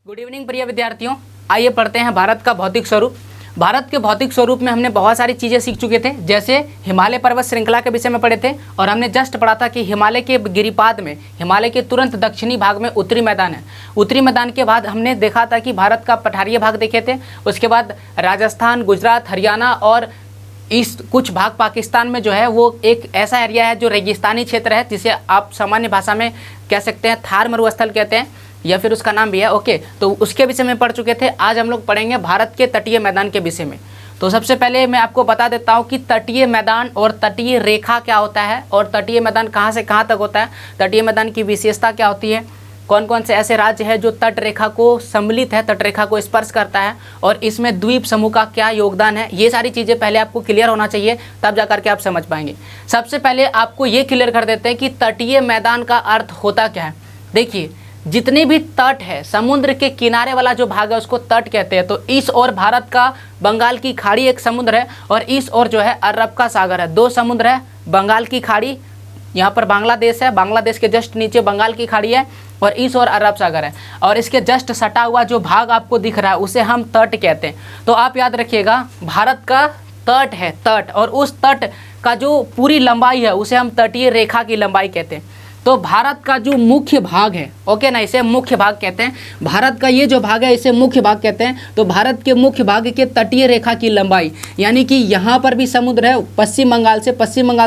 Good evening प्रिय विद्यार्थियों, आइए पढ़ते हैं भारत का भौतिक स्वरूप। भारत के भौतिक स्वरूप में हमने बहुत सारी चीज़ें सीख चुके थे, जैसे हिमालय पर्वत श्रृंखला के विषय में पढ़े थे और हमने जस्ट पढ़ा था कि हिमालय के गिरिपाद में, हिमालय के तुरंत दक्षिणी भाग में उत्तरी मैदान है। उत्तरी मैदान के बाद हमने देखा था कि भारत का पठारीय भाग देखे थे, उसके बाद राजस्थान, गुजरात, हरियाणा और कुछ भाग पाकिस्तान में जो है वो एक ऐसा एरिया है जो रेगिस्तानी क्षेत्र है, जिसे आप सामान्य भाषा में कह सकते हैं थार मरुस्थल कहते हैं, या फिर उसका नाम भी है। ओके, तो उसके विषय में पढ़ चुके थे। आज हम लोग पढ़ेंगे भारत के तटीय मैदान के विषय में। तो सबसे पहले मैं आपको बता देता हूँ कि तटीय मैदान और तटीय रेखा क्या होता है और तटीय मैदान कहाँ से कहाँ तक होता है, तटीय मैदान की विशेषता क्या होती है, कौन कौन से ऐसे राज्य हैं जो तट रेखा को सम्मिलित है, तट रेखा को स्पर्श करता है, और इसमें द्वीप समूह का क्या योगदान है। ये सारी चीज़ें पहले आपको क्लियर होना चाहिए, तब जा करके आप समझ पाएंगे। सबसे पहले आपको ये क्लियर कर देते हैं कि तटीय मैदान का अर्थ होता क्या है। देखिए, जितने भी तट है, समुद्र के किनारे वाला जो भाग है उसको तट कहते हैं। तो इस ओर भारत का बंगाल की खाड़ी एक समुद्र है और इस ओर जो है अरब का सागर है। दो समुद्र है, बंगाल की खाड़ी, यहाँ पर बांग्लादेश है, बांग्लादेश के जस्ट नीचे बंगाल की खाड़ी है और इस ओर अरब सागर है, और इसके जस्ट सटा हुआ जो भाग आपको दिख रहा है उसे हम तट कहते हैं। तो आप याद रखिएगा, भारत का तट है तट, और उस तट का जो पूरी लंबाई है उसे हम तटीय रेखा की लंबाई कहते हैं। तो भारत का जो मुख्य भाग है, ओके ना, इसे मुख्य भाग कहते हैं। भारत का ये जो भाग है इसे मुख्य भाग कहते हैं। तो भारत के मुख्य भाग के तटीय रेखा की लंबाई, यानी कि यहाँ पर भी समुद्र है, पश्चिम बंगाल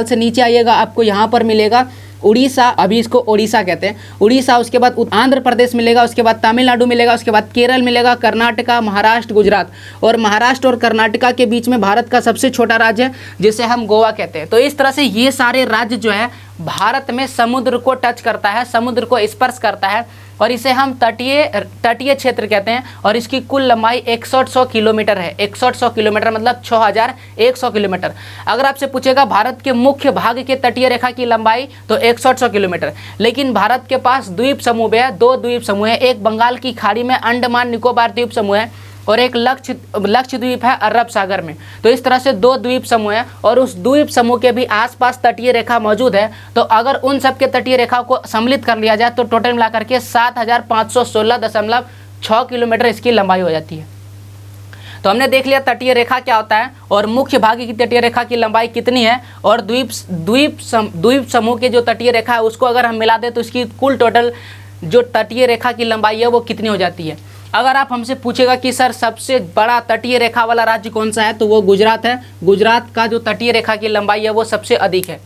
से नीचे आइएगा, आपको यहाँ पर मिलेगा उड़ीसा, अभी इसको ओडिशा कहते हैं, उड़ीसा, उसके बाद आंध्र प्रदेश मिलेगा, उसके बाद तमिलनाडु मिलेगा, उसके बाद केरल मिलेगा, कर्नाटका, महाराष्ट्र, गुजरात, और महाराष्ट्र और कर्नाटका के बीच में भारत का सबसे छोटा राज्य है जिसे हम गोवा कहते हैं। तो इस तरह से ये सारे राज्य जो है भारत में समुद्र को टच करता है, समुद्र को स्पर्श करता है, और इसे हम तटीय क्षेत्र कहते हैं। और इसकी कुल लंबाई 6100 किलोमीटर है। 6100 किलोमीटर मतलब 6100 किलोमीटर। अगर आपसे पूछेगा भारत के मुख्य भाग के तटीय रेखा की लंबाई, तो 6100 किलोमीटर। लेकिन भारत के पास द्वीप समूह है, दो द्वीप समूह है, एक बंगाल की खाड़ी में अंडमान निकोबार द्वीप समूह है और एक लक्षद्वीप है अरब सागर में। तो इस तरह से दो द्वीप समूह है और उस द्वीप समूह के भी आसपास तटीय रेखा मौजूद है। तो अगर उन सब के तटीय रेखा को सम्मिलित कर लिया जाए तो टोटल मिलाकर के 7516.6 किलोमीटर इसकी लंबाई हो जाती है। तो हमने देख लिया तटीय रेखा क्या होता है और मुख्य भाग की तटीय रेखा की लंबाई कितनी है, और द्वीप समूह के जो तटीय रेखा है उसको अगर हम मिला दें तो इसकी कुल टोटल जो तटीय रेखा की लंबाई है वो कितनी हो जाती है। अगर आप हमसे पूछेगा कि सर सबसे बड़ा तटीय रेखा वाला राज्य कौन सा है, तो वो गुजरात है। गुजरात का जो तटीय रेखा की लंबाई है वो सबसे अधिक है।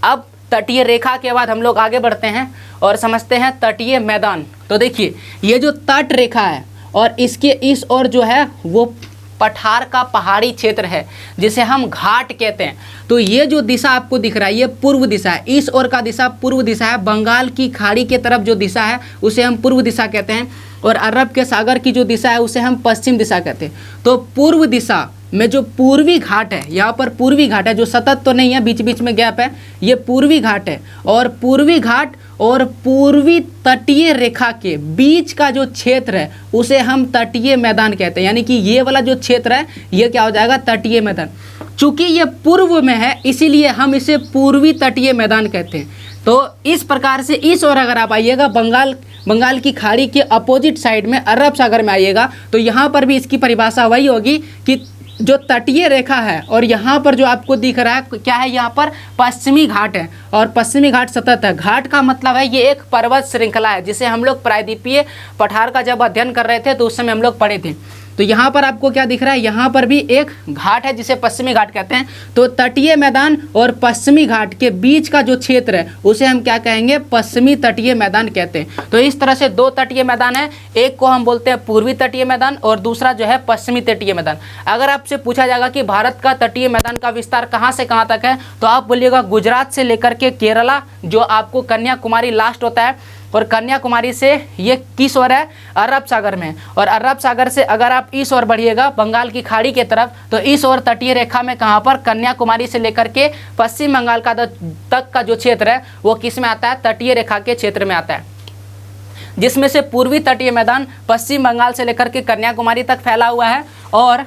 अब तटीय रेखा के बाद हम लोग आगे बढ़ते हैं और समझते हैं तटीय मैदान। तो देखिए, ये जो तट रेखा है और इसके इस ओर जो है वो पठार का पहाड़ी क्षेत्र है जिसे हम घाट कहते हैं। तो ये जो दिशा आपको दिख रहा है ये पूर्व दिशा है, इस ओर का दिशा पूर्व दिशा है। बंगाल की खाड़ी के तरफ जो दिशा है उसे हम पूर्व दिशा कहते हैं, और अरब के सागर की जो दिशा है उसे हम पश्चिम दिशा कहते हैं। तो पूर्व दिशा में जो पूर्वी घाट है, यहाँ पर पूर्वी घाट है, जो सतत तो नहीं है, बीच बीच में गैप है, ये पूर्वी घाट है। और पूर्वी घाट और पूर्वी तटीय रेखा के बीच का जो क्षेत्र है उसे हम तटीय मैदान कहते हैं। यानी कि ये वाला जो क्षेत्र है ये क्या हो जाएगा, तटीय मैदान। चूंकि ये पूर्व में है इसीलिए हम इसे पूर्वी तटीय मैदान कहते हैं। तो इस प्रकार से इस ओर अगर आप आइएगा, बंगाल की खाड़ी के अपोजिट साइड में अरब सागर में आइएगा, तो यहाँ पर भी इसकी परिभाषा वही होगी कि जो तटीय रेखा है, और यहाँ पर जो आपको दिख रहा है क्या है, यहाँ पर पश्चिमी घाट है और पश्चिमी घाट सतत है। घाट का मतलब है ये एक पर्वत श्रृंखला है जिसे हम लोग प्रायद्वीपीय पठार का जब अध्ययन कर रहे थे तो उस समय हम लोग पढ़े थे। तो यहाँ पर आपको क्या दिख रहा है, यहाँ पर भी एक घाट है जिसे पश्चिमी घाट कहते हैं। तो तटीय मैदान और पश्चिमी घाट के बीच का जो क्षेत्र है उसे हम क्या कहेंगे, पश्चिमी तटीय मैदान कहते हैं। तो इस तरह से दो तटीय मैदान है, एक को हम बोलते हैं पूर्वी तटीय मैदान और दूसरा जो है पश्चिमी तटीय मैदान। अगर आपसे पूछा जाएगा कि भारत का तटीय मैदान का विस्तार कहाँ से कहाँ तक है, तो आप बोलिएगा गुजरात से लेकर के केरला, जो आपको कन्याकुमारी लास्ट होता है, और कन्याकुमारी से ये किस ओर है, अरब सागर में। और अरब सागर से अगर आप इस ओर बढ़िएगा बंगाल की खाड़ी के तरफ, तो इस ओर तटीय रेखा में कहाँ पर, कन्याकुमारी से लेकर के पश्चिम बंगाल का तक का जो क्षेत्र है वो किस में आता है, तटीय रेखा के क्षेत्र में आता है, जिसमें से पूर्वी तटीय मैदान पश्चिम बंगाल से लेकर के कन्याकुमारी तक फैला हुआ है और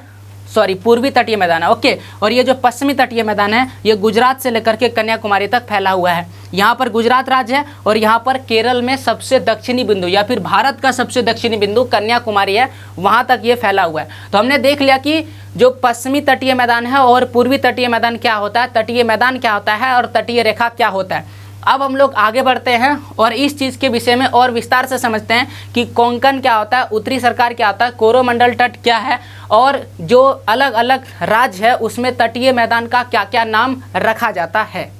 पूर्वी तटीय मैदान है। ओके, और ये जो पश्चिमी तटीय मैदान है ये गुजरात से लेकर के कन्याकुमारी तक फैला हुआ है। यहाँ पर गुजरात राज्य है और यहाँ पर केरल में सबसे दक्षिणी बिंदु या फिर भारत का सबसे दक्षिणी बिंदु कन्याकुमारी है, वहाँ तक ये फैला हुआ है। तो हमने देख लिया कि जो पश्चिमी तटीय मैदान है और पूर्वी तटीय मैदान क्या होता है, तटीय मैदान क्या होता है और तटीय रेखा क्या होता है। अब हम लोग आगे बढ़ते हैं और इस चीज़ के विषय में और विस्तार से समझते हैं कि कोंकण क्या होता है, उत्तरी सरकार क्या होता है, कोरोमंडल तट क्या है और जो अलग अलग राज्य है उसमें तटीय मैदान का क्या क्या नाम रखा जाता है।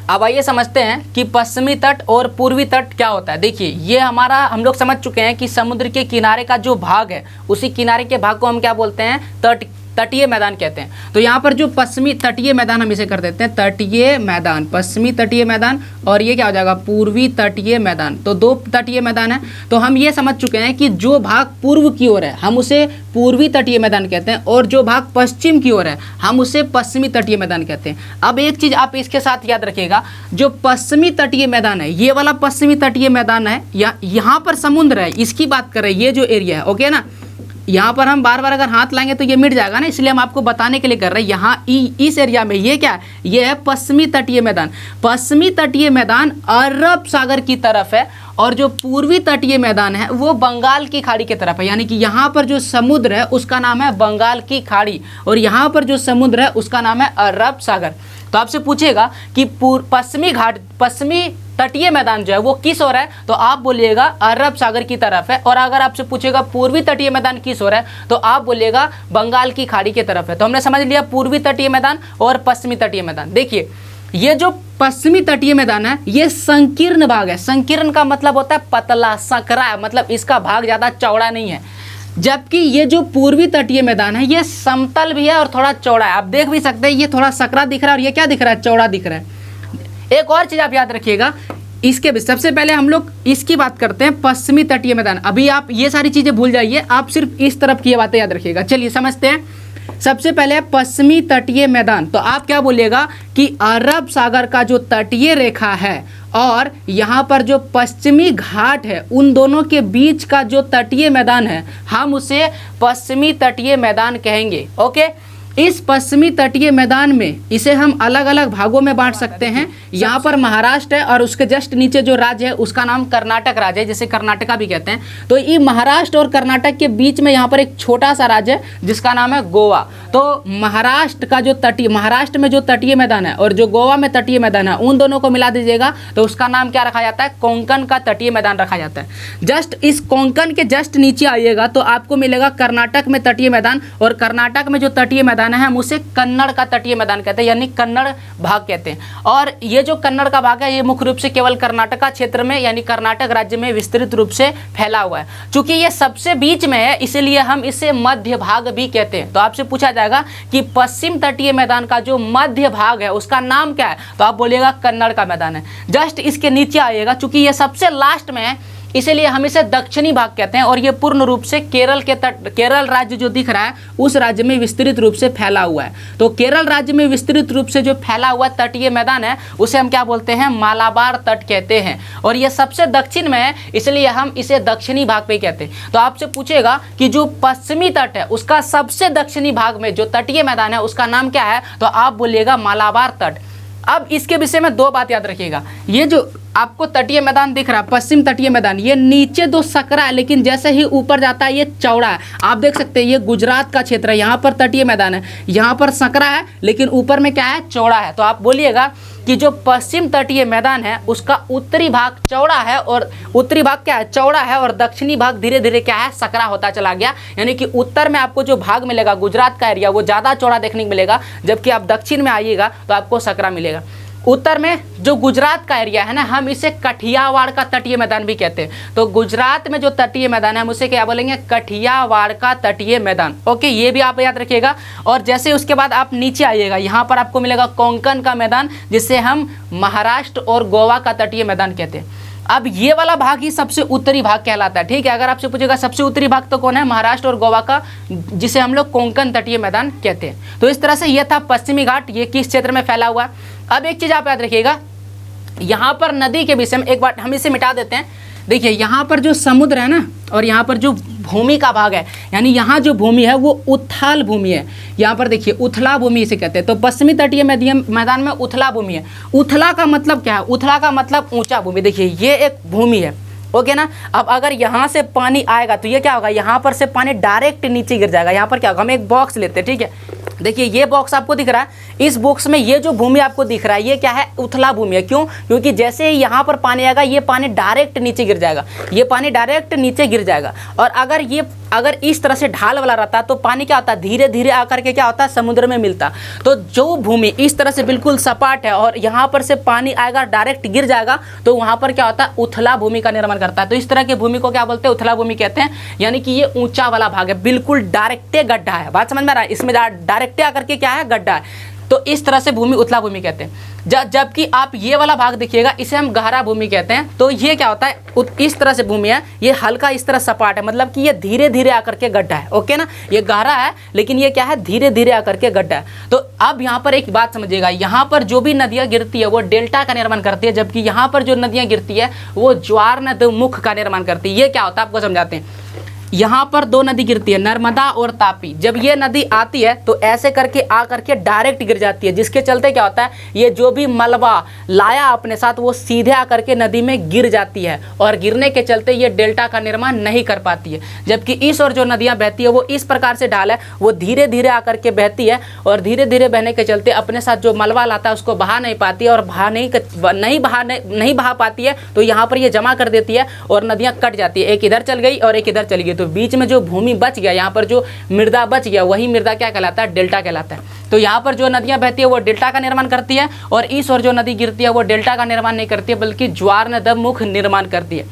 अब आइए समझते हैं कि पश्चिमी तट और पूर्वी तट क्या होता है। देखिए, ये हमारा हम लोग समझ चुके हैं कि समुद्र के किनारे का जो भाग है उसी किनारे के भाग को हम क्या बोलते हैं, तटीय मैदान कहते हैं। तो यहाँ पर जो पश्चिमी तटीय मैदान हम इसे कर देते हैं तटीय मैदान, पश्चिमी तटीय मैदान, और ये क्या हो जाएगा, पूर्वी तटीय मैदान। तो दो तटीय मैदान है। तो हम ये समझ चुके हैं कि जो भाग पूर्व की ओर है हम उसे पूर्वी तटीय मैदान कहते हैं और जो भाग पश्चिम की ओर है हम उसे पश्चिमी तटीय मैदान कहते हैं। अब एक चीज़ आप इसके साथ याद रखिएगा, जो पश्चिमी तटीय मैदान है ये वाला पश्चिमी तटीय मैदान है, यहाँ पर समुद्र है, इसकी बात कर रहे हैं, ये जो एरिया है। ओके ना, यहाँ पर हम बार बार अगर हाथ लाएंगे तो ये मिट जाएगा ना, इसलिए हम आपको बताने के लिए कर रहे हैं। यहाँ इस एरिया में ये क्या है, ये है पश्चिमी तटीय मैदान। पश्चिमी तटीय मैदान अरब सागर की तरफ है और जो पूर्वी तटीय मैदान है वो बंगाल की खाड़ी की तरफ है। यानी कि यहाँ पर जो समुद्र है उसका नाम है बंगाल की खाड़ी और यहाँ पर जो समुद्र है उसका नाम है अरब सागर। तो आपसे पूछेगा कि पश्चिमी तटीय मैदान जो है वो किस ओर है, तो आप बोलिएगा अरब सागर की तरफ है। और अगर आपसे पूछेगा पूर्वी तटीय मैदान किस ओर है, तो आप बोलिएगा बंगाल की खाड़ी की तरफ है। तो हमने समझ लिया पूर्वी तटीय मैदान और पश्चिमी तटीय मैदान। देखिए, ये जो पश्चिमी तटीय मैदान है ये संकीर्ण भाग है। संकीर्ण का मतलब होता है पतला, सकरा है, मतलब इसका भाग ज़्यादा चौड़ा नहीं है। जबकि ये जो पूर्वी तटीय मैदान है ये समतल भी है और थोड़ा चौड़ा है। आप देख भी सकते हैं ये थोड़ा सकरा दिख रहा है और ये क्या दिख रहा है, चौड़ा दिख रहा है। एक और चीज़ आप याद रखिएगा, इसके भी सबसे पहले हम लोग इसकी बात करते हैं पश्चिमी तटीय मैदान। अभी आप ये सारी चीज़ें भूल जाइए, आप सिर्फ इस तरफ की बातें याद रखिएगा। चलिए समझते हैं। सबसे पहले पश्चिमी तटीय मैदान, तो आप क्या बोलिएगा कि अरब सागर का जो तटीय रेखा है और यहाँ पर जो पश्चिमी घाट है उन दोनों के बीच का जो तटीय मैदान है हम उसे पश्चिमी तटीय मैदान कहेंगे। ओके, इस पश्चिमी तटीय मैदान में इसे हम अलग अलग भागों में बांट सकते हैं। यहाँ पर महाराष्ट्र है और उसके जस्ट नीचे जो राज्य है उसका नाम कर्नाटक राज्य है, जिसे कर्नाटका भी कहते हैं। तो ये महाराष्ट्र और कर्नाटक के बीच में यहाँ पर एक छोटा सा राज्य है जिसका नाम है गोवा। तो महाराष्ट्र में जो तटीय मैदान है और जो गोवा में तटीय मैदान है उन दोनों को मिला दीजिएगा तो उसका नाम क्या रखा जाता है, कोंकण का तटीय मैदान रखा जाता है। जस्ट इस कोंकण के जस्ट नीचे आइएगा तो आपको मिलेगा कर्नाटक में तटीय मैदान और कर्नाटक में जो तटीय मैदान है हम उसे कन्नड़ का तटीय मैदान कहते हैं, यानी कन्नड़ भाग कहते हैं। और ये जो कन्नड़ का भाग है ये मुख्य रूप से केवल कर्नाटका क्षेत्र में यानी कर्नाटक राज्य में विस्तृत रूप से फैला हुआ है। चूंकि ये सबसे बीच में है इसलिए हम इसे मध्य भाग भी कहते हैं। तो आपसे पूछा जाएगा कि पश्चिम तटीय मैदान का जो मध्य भाग है उसका नाम क्या है, तो आप बोलिएगा कन्नड़ का मैदान है। जस्ट इसके नीचे आइएगा, चूंकि ये सबसे लास्ट में है इसीलिए हम इसे दक्षिणी भाग कहते हैं और ये पूर्ण रूप से केरल राज्य जो दिख रहा है उस राज्य में विस्तृत रूप से फैला हुआ है। तो केरल राज्य में विस्तृत रूप से जो फैला हुआ तटीय मैदान है उसे हम क्या बोलते हैं, मालाबार तट कहते हैं और ये सबसे दक्षिण में है इसलिए हम इसे दक्षिणी भाग पे कहते हैं। तो आपसे पूछेगा कि जो पश्चिमी तट है उसका सबसे दक्षिणी भाग में जो तटीय मैदान है उसका नाम क्या है, तो आप बोलिएगा मालाबार तट। अब इसके विषय में दो बात याद रखिएगा, ये जो आपको तटीय मैदान दिख रहा है पश्चिम तटीय मैदान, ये नीचे दो सकरा है लेकिन जैसे ही ऊपर जाता है ये चौड़ा है। आप देख सकते हैं ये गुजरात का क्षेत्र है, यहाँ पर तटीय मैदान है, यहाँ पर सकरा है लेकिन ऊपर में क्या है, चौड़ा है। तो आप बोलिएगा कि जो पश्चिम तटीय मैदान है उसका उत्तरी भाग चौड़ा है और उत्तरी भाग क्या है, चौड़ा है और दक्षिणी भाग धीरे धीरे क्या है, सकरा होता चला गया। यानी कि उत्तर में आपको जो भाग मिलेगा गुजरात का एरिया वो ज़्यादा चौड़ा देखने को मिलेगा, जबकि आप दक्षिण में आइएगा तो आपको सकरा मिलेगा। उत्तर में जो गुजरात का एरिया है ना हम इसे कठियावाड़ का तटीय मैदान भी कहते हैं। तो गुजरात में जो तटीय मैदान है हम उसे क्या बोलेंगे, कठियावाड़ का तटीय मैदान। ओके, ये भी आप याद रखिएगा। और जैसे उसके बाद आप नीचे आइएगा यहाँ पर आपको मिलेगा कोंकण का मैदान जिसे हम महाराष्ट्र और गोवा का तटीय मैदान कहते हैं। अब ये वाला भाग ही सबसे उत्तरी भाग कहलाता है। ठीक है, अगर आपसे पूछेगा सबसे उत्तरी भाग तो कौन है, महाराष्ट्र और गोवा का, जिसे हम लोग कोंकण तटीय मैदान कहते हैं। तो इस तरह से ये था पश्चिमी घाट, ये किस क्षेत्र में फैला हुआ है। अब एक चीज़ आप याद रखिएगा, यहाँ पर नदी के विषय में एक बार हम इसे मिटा देते हैं। देखिए यहाँ पर जो समुद्र है ना, और यहाँ पर जो भूमि का भाग है, यानी यहाँ जो भूमि है वो उथल भूमि है। यहाँ पर देखिए उथला भूमि इसे कहते हैं। तो पश्चिमी तटीय मैदान में उथला भूमि है। उथला का मतलब क्या है? उथला का मतलब ऊंचा भूमि। देखिए ये एक भूमि है, ओके ना। अब अगर यहाँ से पानी आएगा तो ये क्या होगा, यहाँ पर से पानी डायरेक्ट नीचे गिर जाएगा। यहाँ पर क्या होगा, हम एक बॉक्स लेते हैं, ठीक है। देखिए ये बॉक्स आपको दिख रहा है, इस बॉक्स में ये जो भूमि आपको दिख रहा है ये क्या है, उथला भूमि है। क्यों? क्योंकि जैसे ही यहाँ पर पानी आएगा ये पानी डायरेक्ट नीचे गिर जाएगा, ये पानी डायरेक्ट नीचे गिर जाएगा। और अगर इस तरह से ढाल वाला रहता तो पानी क्या होता, धीरे धीरे आकर के क्या होता, समुद्र में मिलता। तो जो भूमि इस तरह से बिल्कुल सपाट है और यहाँ पर से पानी आएगा डायरेक्ट गिर जाएगा, तो वहाँ पर क्या होता है, उथला भूमि का निर्माण करता है। तो इस तरह की भूमि को क्या बोलते हैं, उथला भूमि कहते हैं। यानी कि ये ऊंचा वाला भाग है, बिल्कुल डायरेक्टे गड्ढा है। बात समझ में आ रहा है? इसमें डायरेक्टे आकर के क्या है, गड्ढा है। तो इस तरह से भूमि उथला भूमि कहते हैं। जबकि आप ये वाला भाग देखिएगा, इसे हम गहरा भूमि कहते हैं। तो ये क्या होता है, इस तरह से भूमि है, ये हल्का इस तरह सपाट है, मतलब कि ये धीरे धीरे आकर के गड्ढा है, ओके ना। ये गहरा है लेकिन ये क्या है, धीरे धीरे आकर के गड्ढा है। तो अब यहाँ पर एक बात समझिएगा, यहाँ पर जो भी नदियाँ गिरती है वो डेल्टा का निर्माण करती है, जबकि यहाँ पर जो नदियाँ गिरती है वो ज्वार नदमुख का निर्माण करती है। ये क्या होता है आपको समझाते हैं। यहाँ पर दो नदी गिरती है, नर्मदा और तापी। जब ये नदी आती है तो ऐसे करके आ करके डायरेक्ट गिर जाती है, जिसके चलते क्या होता है, ये जो भी मलबा लाया अपने साथ वो सीधे आकर के नदी में गिर जाती है, और गिरने के चलते ये डेल्टा का निर्माण नहीं कर पाती है। जबकि इस और जो नदियाँ बहती है वो इस प्रकार से ढाल है, वो धीरे धीरे आकर के बहती है, और धीरे धीरे बहने के चलते अपने साथ जो मलबा लाता है उसको बहा नहीं पाती है, और नहीं बहा पाती है, तो यहाँ पर ये जमा कर देती है और नदियाँ कट जाती है। एक इधर चल गई और एक इधर चली गई, तो बीच में जो भूमि बच गया, यहाँ पर जो मृदा बच गया, वही मृदा क्या कहलाता है, डेल्टा कहलाता है। तो यहाँ पर जो नदियाँ बहती है वो डेल्टा का निर्माण करती है, और इस और जो नदी गिरती है वो डेल्टा का निर्माण नहीं करती है, बल्कि ज्वार नदमुख निर्माण करती है।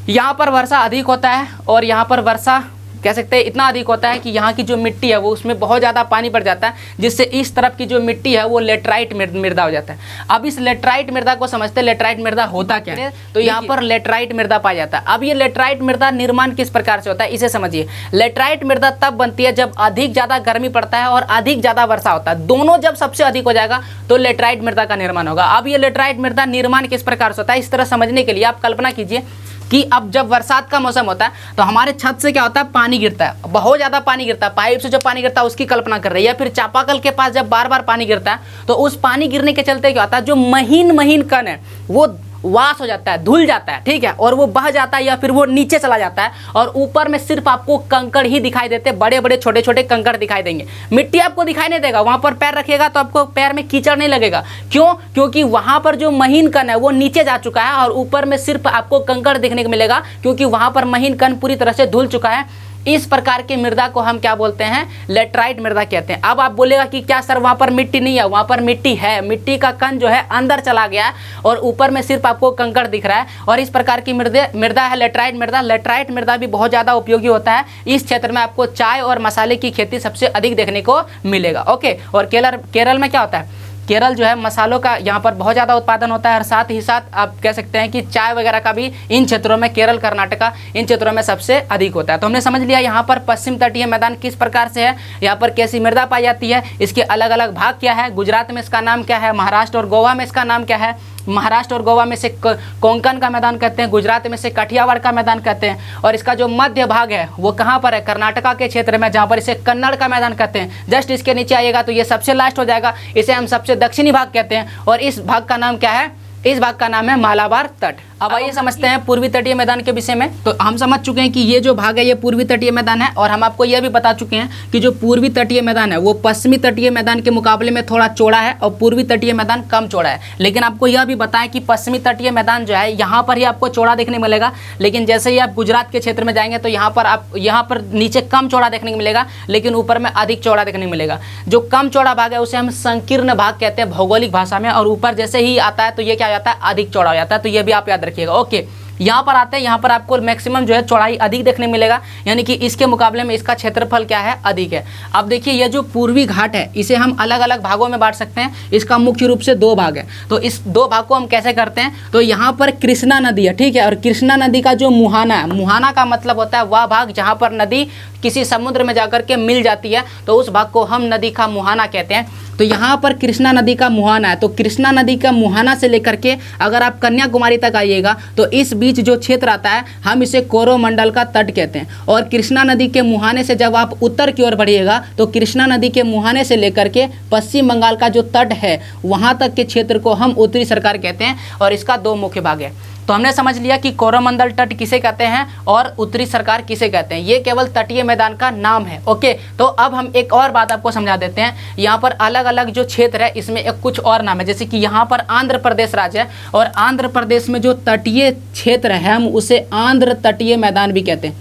यहाँ पर वर्षा अधिक होता है, और यहाँ पर वर्षा कह सकते हैं इतना अधिक होता है कि यहाँ की जो मिट्टी है वो उसमें बहुत ज़्यादा पानी पड़ जाता है, जिससे इस तरफ की जो मिट्टी है वो लेटराइट मृदा हो जाता है। अब इस लेटराइट मृदा को समझते हैं, लेटराइट मृदा होता क्या है। तो यहाँ पर लेटराइट मृदा पाया जाता है। अब ये लेटराइट मृदा निर्माण किस प्रकार से होता है, इसे समझिए। लेटराइट मृदा तब बनती है जब अधिक ज़्यादा गर्मी पड़ता है और अधिक ज़्यादा वर्षा होता है, दोनों जब सबसे अधिक हो जाएगा तो लेटराइट मृदा का निर्माण होगा। अब ये लेटराइट मृदा निर्माण किस प्रकार से होता है, इस तरह समझने के लिए आप कल्पना कीजिए कि अब जब बरसात का मौसम होता है तो हमारे छत से क्या होता है, पानी गिरता है, बहुत ज़्यादा पानी गिरता है। पाइप से जो पानी गिरता है उसकी कल्पना कर रही है, या फिर चापाकल के पास जब बार बार पानी गिरता है तो उस पानी गिरने के चलते क्या होता है, जो महीन महीन कण है वो वास हो जाता है, धुल जाता है, ठीक है, और वो बह जाता है या फिर वो नीचे चला जाता है, और ऊपर में सिर्फ आपको कंकड़ ही दिखाई देते, बड़े बड़े छोटे छोटे कंकड़ दिखाई देंगे। मिट्टी आपको दिखाई नहीं देगा, वहां पर पैर रखिएगा तो आपको पैर में कीचड़ नहीं लगेगा। क्यों? क्योंकि वहां पर जो महीन कण है वो नीचे जा चुका है, और ऊपर में सिर्फ आपको कंकड़ देखने को मिलेगा, क्योंकि वहां पर महीन कण पूरी तरह से धुल चुका है। इस प्रकार की मृदा को हम क्या बोलते हैं, लेटराइट मृदा कहते हैं। अब आप बोलेगा कि क्या सर वहाँ पर मिट्टी नहीं है, वहाँ पर मिट्टी है, मिट्टी का कण जो है अंदर चला गया है और ऊपर में सिर्फ आपको कंकड़ दिख रहा है, और इस प्रकार की मृदा है लेटराइट मृदा। लेटराइट मृदा भी बहुत ज़्यादा उपयोगी होता है। इस क्षेत्र में आपको चाय और मसाले की खेती सबसे अधिक देखने को मिलेगा, ओके। और केरल में क्या होता है, केरल जो है मसालों का यहाँ पर बहुत ज़्यादा उत्पादन होता है, और साथ ही साथ आप कह सकते हैं कि चाय वगैरह का भी इन क्षेत्रों में, केरल कर्नाटका इन क्षेत्रों में सबसे अधिक होता है। तो हमने समझ लिया यहाँ पर पश्चिम तटीय मैदान किस प्रकार से है, यहाँ पर कैसी मृदा पाई जाती है, इसके अलग अलग भाग क्या है, गुजरात में इसका नाम क्या है, महाराष्ट्र और गोवा में इसका नाम क्या है। महाराष्ट्र और गोवा में से कोंकण का मैदान कहते हैं, गुजरात में से काठियावाड़ का मैदान कहते हैं, और इसका जो मध्य भाग है वो कहाँ पर है, कर्नाटका के क्षेत्र में, जहाँ पर इसे कन्नड़ का मैदान कहते हैं। जस्ट इसके नीचे आइएगा तो ये सबसे लास्ट हो जाएगा, इसे हम सबसे दक्षिणी भाग कहते हैं, और इस भाग का नाम क्या है, इस भाग का नाम है मालाबार तट। अब आइए समझते हैं पूर्वी तटीय मैदान के विषय में। तो हम समझ चुके हैं कि ये जो भाग है ये पूर्वी तटीय मैदान है, और हम आपको यह भी बता चुके हैं कि जो पूर्वी तटीय मैदान है वो पश्चिमी तटीय मैदान के मुकाबले में थोड़ा चौड़ा है, और पूर्वी तटीय मैदान कम चौड़ा है। लेकिन आपको यह भी बताएं कि पश्चिमी तटीय मैदान जो है यहाँ पर ही आपको चौड़ा देखने मिलेगा, लेकिन जैसे ही आप गुजरात के क्षेत्र में जाएंगे तो यहाँ पर नीचे कम चौड़ा देखने को मिलेगा, लेकिन ऊपर में अधिक चौड़ा देखने को मिलेगा। जो कम चौड़ा भाग है उसे हम संकीर्ण भाग कहते हैं भौगोलिक भाषा में, और ऊपर जैसे ही आता है तो ये क्या हो जाता है, अधिक चौड़ा हो जाता है। तो ये भी आप याद रखिएगा, ओके। यहाँ पर आते हैं, यहाँ पर आपको मैक्सिमम जो है चौड़ाई अधिक देखने मिलेगा, यानी कि इसके मुकाबले में इसका क्षेत्रफल क्या है, अधिक है। अब देखिए ये जो पूर्वी घाट है इसे हम अलग अलग भागों में बांट सकते हैं। इसका मुख्य रूप से दो भाग है, तो इस दो भाग को हम कैसे करते हैं, तो यहाँ पर कृष्णा नदी है, ठीक है, और कृष्णा नदी का जो मुहाना है, मुहाना का मतलब होता है वह भाग जहाँ पर नदी किसी समुद्र में जाकर के मिल जाती है, तो उस भाग को हम नदी का मुहाना कहते हैं। तो तो यहाँ पर कृष्णा नदी का मुहाना है, तो कृष्णा नदी का मुहाना से लेकर के अगर आप कन्याकुमारी तक आइएगा तो इस बीच जो क्षेत्र आता है हम इसे कोरोमंडल का तट कहते हैं। और कृष्णा नदी के मुहाने से जब आप उत्तर की ओर बढ़िएगा तो कृष्णा नदी के मुहाने से लेकर के पश्चिम बंगाल का जो तट है वहाँ तक के क्षेत्र को हम उत्तरी सरकार कहते हैं और इसका दो मुख्य भाग है। तो हमने समझ लिया कि कोरोमंडल तट किसे कहते हैं और उत्तरी सरकार किसे कहते हैं, ये केवल तटीय मैदान का नाम है। ओके, तो अब हम एक और बात आपको समझा देते हैं। यहाँ पर अलग अलग जो क्षेत्र है इसमें एक कुछ और नाम है, जैसे कि यहाँ पर आंध्र प्रदेश राज्य है और आंध्र प्रदेश में जो तटीय क्षेत्र है हम उसे आंध्र तटीय मैदान भी कहते हैं,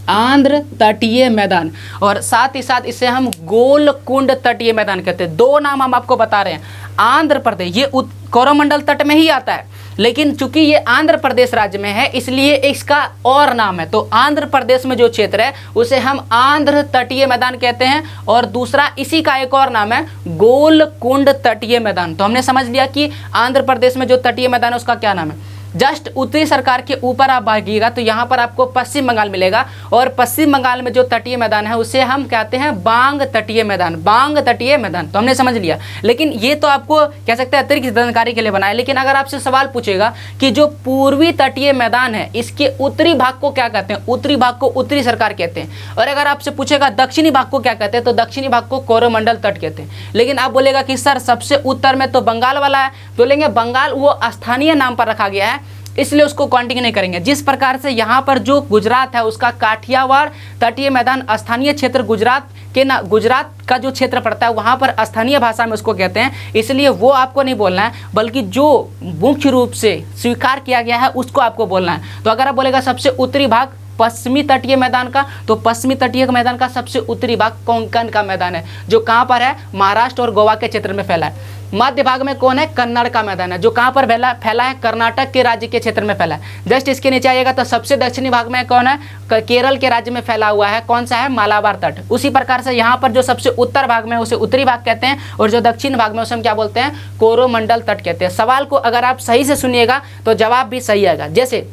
आंध्र तटीय मैदान। और साथ ही साथ इसे हम गोलकुंड तटीय मैदान कहते हैं। दो नाम हम आपको बता रहे हैं। आंध्र प्रदेश ये कोरोमंडल तट में ही आता है, लेकिन चूंकि ये आंध्र प्रदेश राज्य में है इसलिए इसका और नाम है। तो आंध्र प्रदेश में जो क्षेत्र है उसे हम आंध्र तटीय मैदान कहते हैं और दूसरा इसी का एक और नाम है गोलकुंड तटीय मैदान। तो हमने समझ लिया कि आंध्र प्रदेश में जो तटीय मैदान है उसका क्या नाम है। जस्ट उत्तरी सरकार के ऊपर आप भागिएगा तो यहाँ पर आपको पश्चिम बंगाल मिलेगा और पश्चिम बंगाल में जो तटीय मैदान है उसे हम कहते हैं बांग तटीय मैदान, बांग तटीय मैदान। तो हमने समझ लिया, लेकिन ये तो आपको कह सकते हैं अतिरिक्त जानकारी के लिए बनाया। लेकिन अगर आपसे सवाल पूछेगा कि जो पूर्वी तटीय मैदान है इसके उत्तरी भाग को क्या कहते हैं, उत्तरी भाग को उत्तरी सरकार कहते हैं। और अगर आपसे पूछेगा दक्षिणी भाग को क्या कहते हैं तो दक्षिणी भाग को कोरोमंडल तट कहते हैं। लेकिन आप बोलेगा कि सर सबसे उत्तर में तो बंगाल वाला है, बोलेंगे बंगाल वो स्थानीय नाम पर रखा गया है इसलिए उसको काउंटिंग नहीं करेंगे। जिस प्रकार से यहाँ पर जो गुजरात है उसका काठियावाड़ तटीय मैदान स्थानीय क्षेत्र गुजरात का जो क्षेत्र पड़ता है वहाँ पर स्थानीय भाषा में उसको कहते हैं, इसलिए वो आपको नहीं बोलना है बल्कि जो मुख्य रूप से स्वीकार किया गया है उसको आपको बोलना है। तो अगर आप बोलेगा सबसे उत्तरी भाग पश्चिमी तटीय मैदान का, तो पश्चिमी तटीय मैदान का सबसे उत्तरी भाग कोंकण का मैदान है जो कहाँ पर है, महाराष्ट्र और गोवा के क्षेत्र में फैला है। मध्य भाग में कौन है, कन्नड़ का मैदान है जो कहाँ पर फैला है, कर्नाटक के राज्य के क्षेत्र में फैला है। जस्ट इसके नीचे आइएगा तो सबसे दक्षिणी भाग में कौन है, केरल के राज्य में फैला हुआ है, कौन सा है, मालाबार तट। उसी प्रकार से यहाँ पर जो सबसे उत्तर भाग में उसे उत्तरी भाग कहते हैं और जो दक्षिण भाग में उसे हम क्या बोलते हैं, कोरोमंडल तट कहते हैं। सवाल को अगर आप सही से सुनिएगा तो जवाब भी सही आएगा। जैसे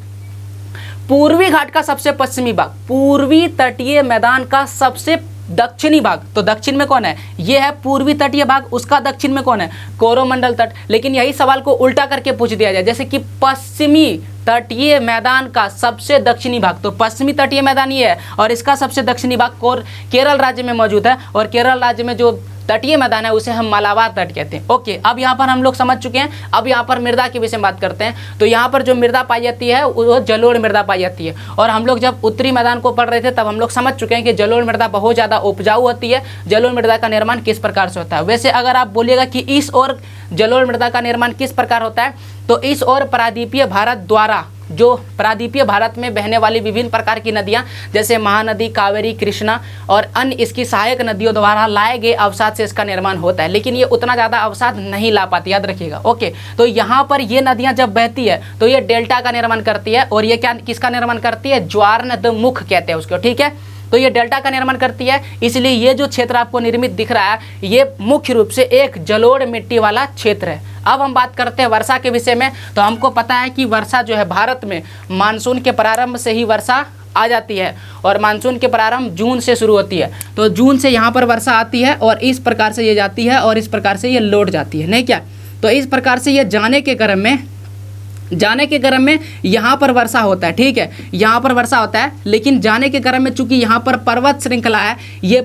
पूर्वी घाट का सबसे पश्चिमी भाग, पूर्वी तटीय मैदान का सबसे दक्षिणी भाग, तो दक्षिण में कौन है, ये है पूर्वी तटीय भाग, उसका दक्षिण में कौन है, कोरोमंडल तट। लेकिन यही सवाल को उल्टा करके पूछ दिया जाए, जैसे कि पश्चिमी तटीय मैदान का सबसे दक्षिणी भाग, तो पश्चिमी तटीय मैदान ये है और इसका सबसे दक्षिणी भाग केरल राज्य में मौजूद है और केरल राज्य में जो तटीय मैदान है उसे हम मालाबार तट कहते हैं। ओके, अब यहाँ पर हम लोग समझ चुके हैं। अब यहाँ पर मृदा के विषय में बात करते हैं। तो यहाँ पर जो मृदा पाई जाती है वो जलोढ़ मृदा पाई जाती है और हम लोग जब उत्तरी मैदान को पढ़ रहे थे तब हम लोग समझ चुके हैं कि जलोढ़ मृदा बहुत ज़्यादा उपजाऊ होती है। जलोढ़ मृदा का निर्माण किस प्रकार से होता है, वैसे अगर आप बोलिएगा कि इस और जलोढ़ मृदा का निर्माण किस प्रकार होता है तो इस और प्रायद्वीपीय भारत द्वारा, जो प्रायद्वीपीय भारत में बहने वाली विभिन्न प्रकार की नदियां जैसे महानदी, कावेरी, कृष्णा और अन्य इसकी सहायक नदियों द्वारा लाए गए अवसाद से इसका निर्माण होता है। लेकिन ये उतना ज़्यादा अवसाद नहीं ला पाती, याद रखिएगा। ओके, तो यहाँ पर ये नदियाँ जब बहती है तो ये डेल्टा का निर्माण करती है और ये क्या किसका निर्माण करती है, ज्वारनदमुख कहते हैं उसको, ठीक है। तो ये डेल्टा का निर्माण करती है, इसलिए ये जो क्षेत्र आपको निर्मित दिख रहा है ये मुख्य रूप से एक जलोढ़ मिट्टी वाला क्षेत्र है। अब हम बात करते हैं वर्षा के विषय में। तो हमको पता है कि वर्षा जो है भारत में मानसून के प्रारंभ से ही वर्षा आ जाती है और मानसून के प्रारंभ जून से शुरू होती है। तो जून से यहाँ पर वर्षा आती है और इस प्रकार से ये जाती है और इस प्रकार से ये लौट जाती है, नहीं क्या। तो इस प्रकार से ये जाने के क्रम में यहाँ पर वर्षा होता है, ठीक है, यहाँ पर वर्षा होता है। लेकिन जाने के क्रम में चूंकि यहाँ पर पर्वत श्रृंखला है, ये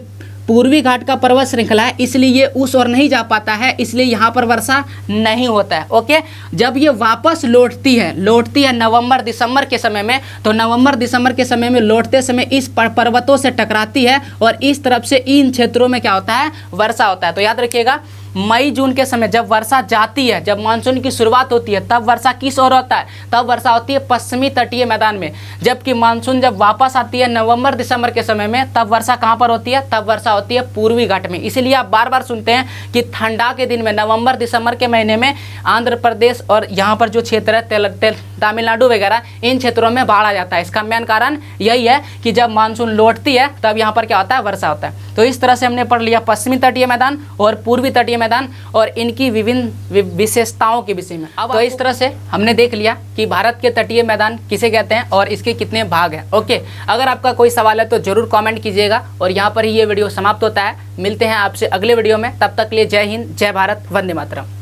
पूर्वी घाट का पर्वत श्रृंखला है, इसलिए ये उस ओर नहीं जा पाता है, इसलिए यहाँ पर वर्षा नहीं होता है। ओके, जब ये वापस लौटती है नवंबर दिसंबर के समय में, तो नवंबर दिसंबर के समय में लौटते समय इस पर्वतों से टकराती है और इस तरफ से इन क्षेत्रों में क्या होता है, वर्षा होता है। तो याद रखिएगा मई जून के समय जब वर्षा जाती है, जब मानसून की शुरुआत होती है, तब वर्षा किस ओर होता है, तब वर्षा होती है पश्चिमी तटीय मैदान में। जबकि मानसून जब वापस आती है नवंबर दिसंबर के समय में, तब वर्षा कहाँ पर होती है, तब वर्षा होती है पूर्वी घाट में। इसीलिए आप बार बार सुनते हैं कि ठंडा के दिन में नवंबर दिसंबर के महीने में आंध्र प्रदेश और यहाँ पर जो क्षेत्र है तमिलनाडु वगैरह, इन क्षेत्रों में बाढ़ आ जाता है। इसका मेन कारण यही है कि जब मानसून लौटती है तब यहाँ पर क्या होता है, वर्षा होता है। तो इस तरह से हमने पढ़ लिया पश्चिमी तटीय मैदान और पूर्वी तटीय मैदान और इनकी विभिन्न विशेषताओं के विषय में। अब तो इस तरह से हमने देख लिया कि भारत के तटीय मैदान किसे कहते हैं और इसके कितने भाग हैं। ओके, अगर आपका कोई सवाल है तो जरूर कमेंट कीजिएगा। और यहाँ पर ही ये वीडियो समाप्त होता है। मिलते हैं आपसे अगले वीडियो में, तब तक के लिए जय हिंद, जय भारत, वंदे मातरम।